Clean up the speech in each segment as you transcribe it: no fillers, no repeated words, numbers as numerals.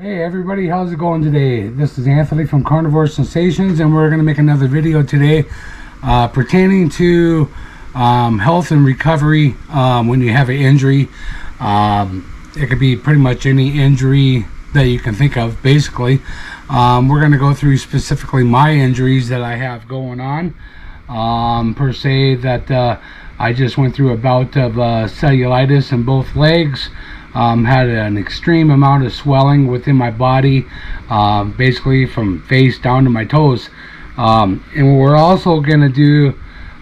Hey everybody, how's it going today? This is Anthony from Carnivore Sensations, and we're going to make another video today pertaining to health and recovery when you have an injury. It could be pretty much any injury that you can think of, basically. We're going to go through specifically my injuries that I have going on, per se, that I just went through a bout of cellulitis in both legs. Had an extreme amount of swelling within my body, basically from face down to my toes. And what we're also going to do,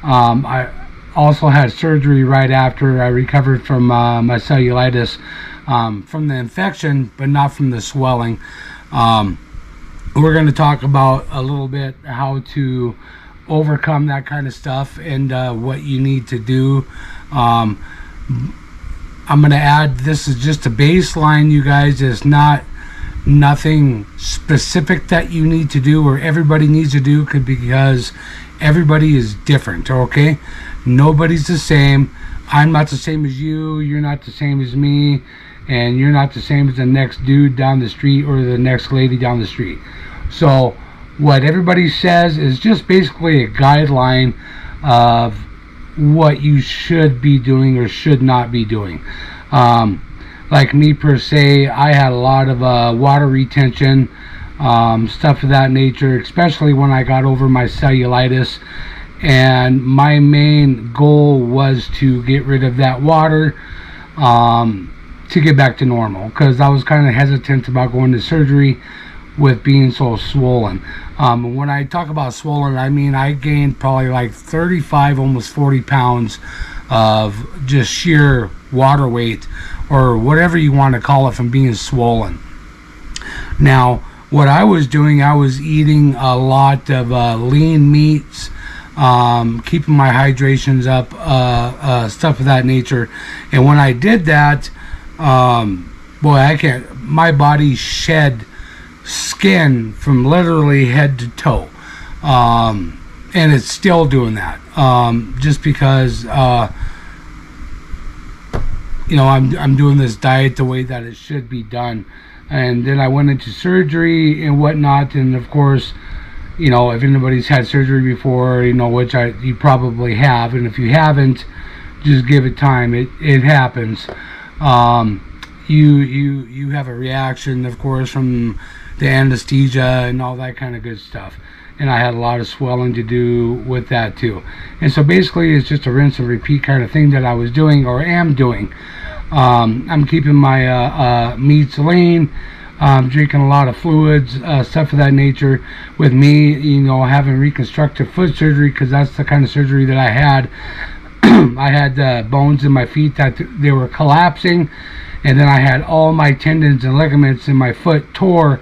I also had surgery right after I recovered from my cellulitis, from the infection, but not from the swelling. We're going to talk about a little bit how to overcome that kind of stuff and what you need to do. I'm going to add, this is just a baseline, you guys. It's not nothing specific that you need to do or everybody needs to do, because everybody is different, okay? Nobody's the same. I'm not the same as you, you're not the same as me, and you're not the same as the next dude down the street or the next lady down the street. So what everybody says is just basically a guideline of what you should be doing or should not be doing. Like me, per se, I had a lot of water retention, stuff of that nature, especially when I got over my cellulitis, and my main goal was to get rid of that water, to get back to normal, because I was kind of hesitant about going to surgery with being so swollen. When I talk about swollen, I mean I gained probably like 35, almost 40 pounds of just sheer water weight, or whatever you want to call it, from being swollen. Now, what I was doing, I was eating a lot of lean meats, keeping my hydrations up, stuff of that nature. And when I did that, my body shed skin from literally head to toe, and it's still doing that, just because I'm doing this diet the way that it should be done. And then I went into surgery and whatnot, and of course, if anybody's had surgery before, which you probably have, and if you haven't, just give it time. It happens. You have a reaction, of course, from the anesthesia and all that kind of good stuff, and I had a lot of swelling to do with that too. And so basically it's just a rinse and repeat kind of thing that I was doing, or am doing. I'm keeping my meats lean, drinking a lot of fluids, stuff of that nature. With me, having reconstructive foot surgery, because that's the kind of surgery that I had. I had bones in my feet that they were collapsing, and then I had all my tendons and ligaments in my foot tore,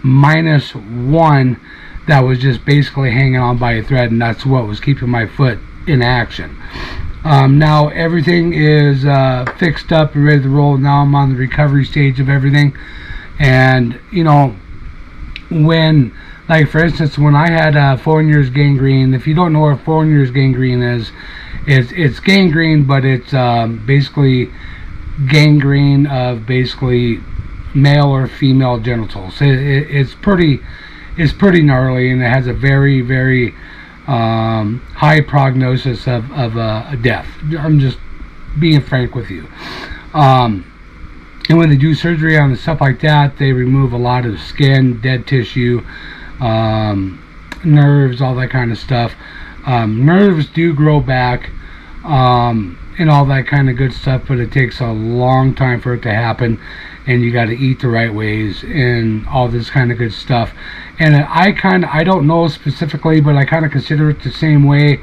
minus one that was just basically hanging on by a thread, and that's what was keeping my foot in action. Now everything is fixed up and ready to roll. Now I'm on the recovery stage of everything. And when, like, for instance, when I had foreign years gangrene, if you don't know what foreign years gangrene is, it's gangrene, but it's basically gangrene of basically male or female genitals. It's pretty gnarly, and it has a very, very high prognosis of death. I'm just being frank with you. And when they do surgery on stuff like that, they remove a lot of skin, dead tissue, nerves, all that kind of stuff. Nerves do grow back, and all that kind of good stuff, but it takes a long time for it to happen, and you got to eat the right ways and all this kind of good stuff. And I don't know specifically, but I kind of consider it the same way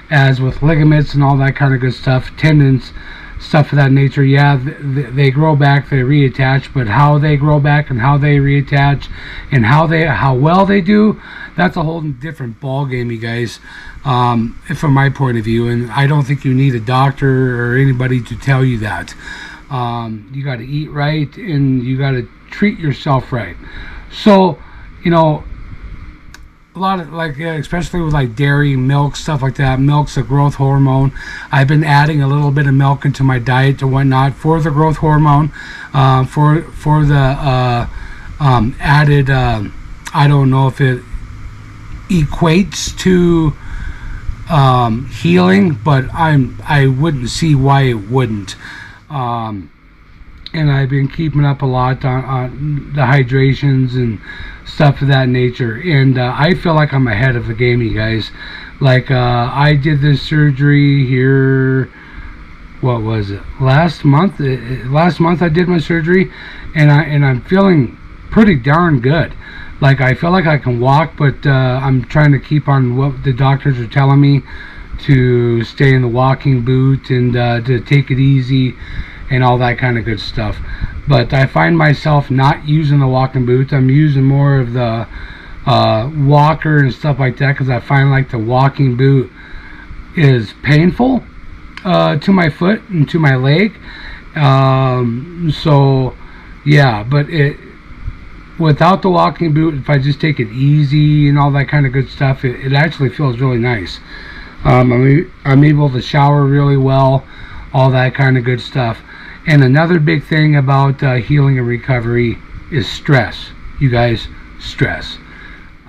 as with ligaments and all that kind of good stuff, tendons, stuff of that nature. Yeah, they grow back, they reattach, but how they grow back and how they reattach and how well they do, that's a whole different ball game, you guys, from my point of view. And I don't think you need a doctor or anybody to tell you that. You got to eat right, and you got to treat yourself right. So, a lot of, like, especially with like dairy, milk, stuff like that. Milk's a growth hormone. I've been adding a little bit of milk into my diet and whatnot for the growth hormone, for the added. I don't know if it equates to healing, but I wouldn't see why it wouldn't. And I've been keeping up a lot on the hydrations and stuff of that nature, and I feel like I'm ahead of the game, you guys. Like I did this surgery here, what was it, last month? Last month I did my surgery, and I'm feeling pretty darn good. Like I feel like I can walk, but I'm trying to keep on what the doctors are telling me, to stay in the walking boot and to take it easy and all that kind of good stuff. But I find myself not using the walking boot. I'm using more of the walker and stuff like that, because I find like the walking boot is painful to my foot and to my leg. So yeah, but without the walking boot, if I just take it easy and all that kind of good stuff, it actually feels really nice. I'm able to shower really well, all that kind of good stuff. And another big thing about healing and recovery is stress. You guys, stress.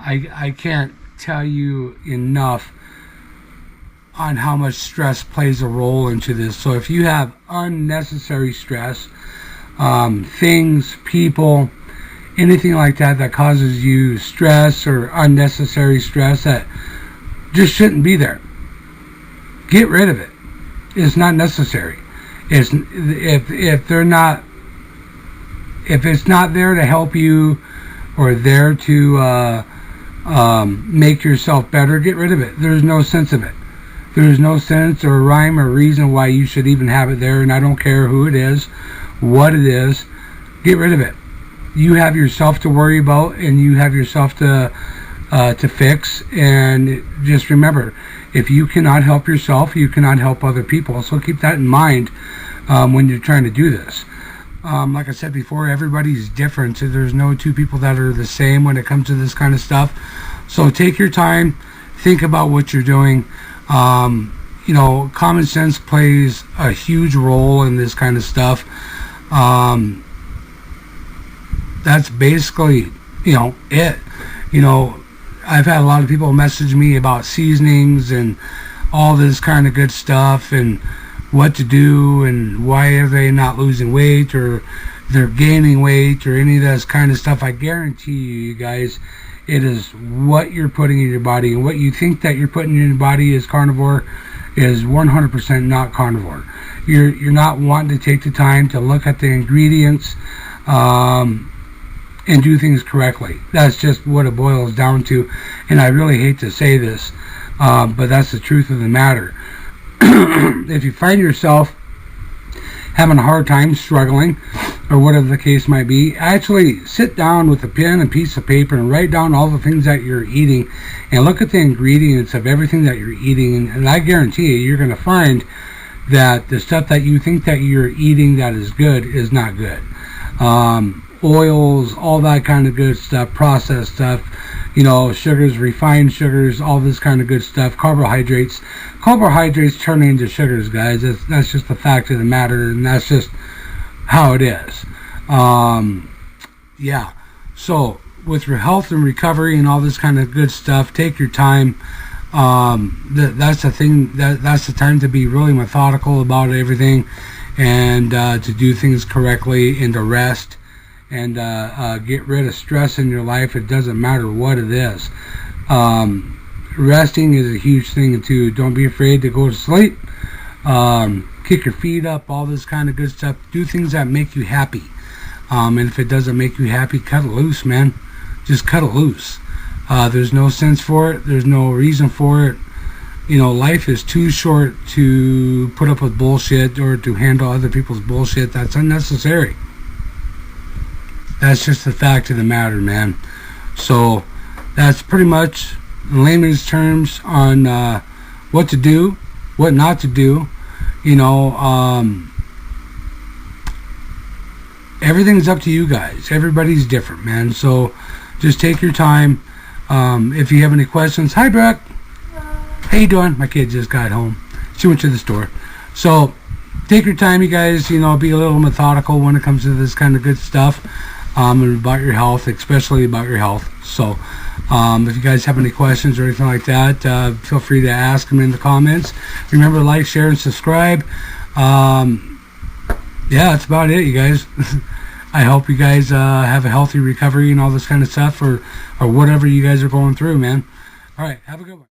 I can't tell you enough on how much stress plays a role into this. So if you have unnecessary stress, things, people, anything like that causes you stress or unnecessary stress that just shouldn't be there, get rid of it. It's not necessary. If it's not there to help you or there to make yourself better, get rid of it. There's no sense of it. There's no sense or rhyme or reason why you should even have it there, and I don't care who it is, what it is, get rid of it. You have yourself to worry about, and you have yourself to fix, and just remember, if you cannot help yourself, you cannot help other people. So keep that in mind when you're trying to do this. Like I said before, everybody's different. So there's no two people that are the same when it comes to this kind of stuff. So take your time, think about what you're doing. Common sense plays a huge role in this kind of stuff. That's basically, it. I've had a lot of people message me about seasonings and all this kind of good stuff and what to do and why are they not losing weight or they're gaining weight or any of this kind of stuff. I guarantee you guys, it is what you're putting in your body, and what you think that you're putting in your body is carnivore is 100% not carnivore. You're not wanting to take the time to look at the ingredients and do things correctly. That's just what it boils down to, and I really hate to say this, but that's the truth of the matter. If you find yourself having a hard time, struggling, or whatever the case might be, actually sit down with a pen and piece of paper and write down all the things that you're eating and look at the ingredients of everything that you're eating, and I guarantee you, you're going to find that the stuff that you think that you're eating that is good is not good. Oils, all that kind of good stuff, processed stuff, sugars, refined sugars, all this kind of good stuff, carbohydrates turn into sugars, guys. That's just the fact of the matter, and that's just how it is. Yeah, so with your health and recovery and all this kind of good stuff, take your time. That's the thing, that's the time to be really methodical about everything, and to do things correctly, and to rest, and get rid of stress in your life. It doesn't matter what it is. Resting is a huge thing too. Don't be afraid to go to sleep. Kick your feet up, all this kind of good stuff. Do things that make you happy. And if it doesn't make you happy, cut it loose, man. Just cut it loose. There's no sense for it. There's no reason for it. Life is too short to put up with bullshit or to handle other people's bullshit. That's unnecessary. That's just the fact of the matter, man. So that's pretty much, in layman's terms, on what to do, what not to do. Everything's up to you guys. Everybody's different, man. So just take your time. If you have any questions, hi, Brooke. How you doing? My kid just got home. She went to the store. So take your time, you guys. Be a little methodical when it comes to this kind of good stuff. and about your health, especially about your health. So if you guys have any questions or anything like that, feel free to ask them in the comments. Remember to like, share, and subscribe. Yeah, that's about it, you guys. I hope you guys have a healthy recovery and all this kind of stuff, or whatever you guys are going through, man. All right, have a good one.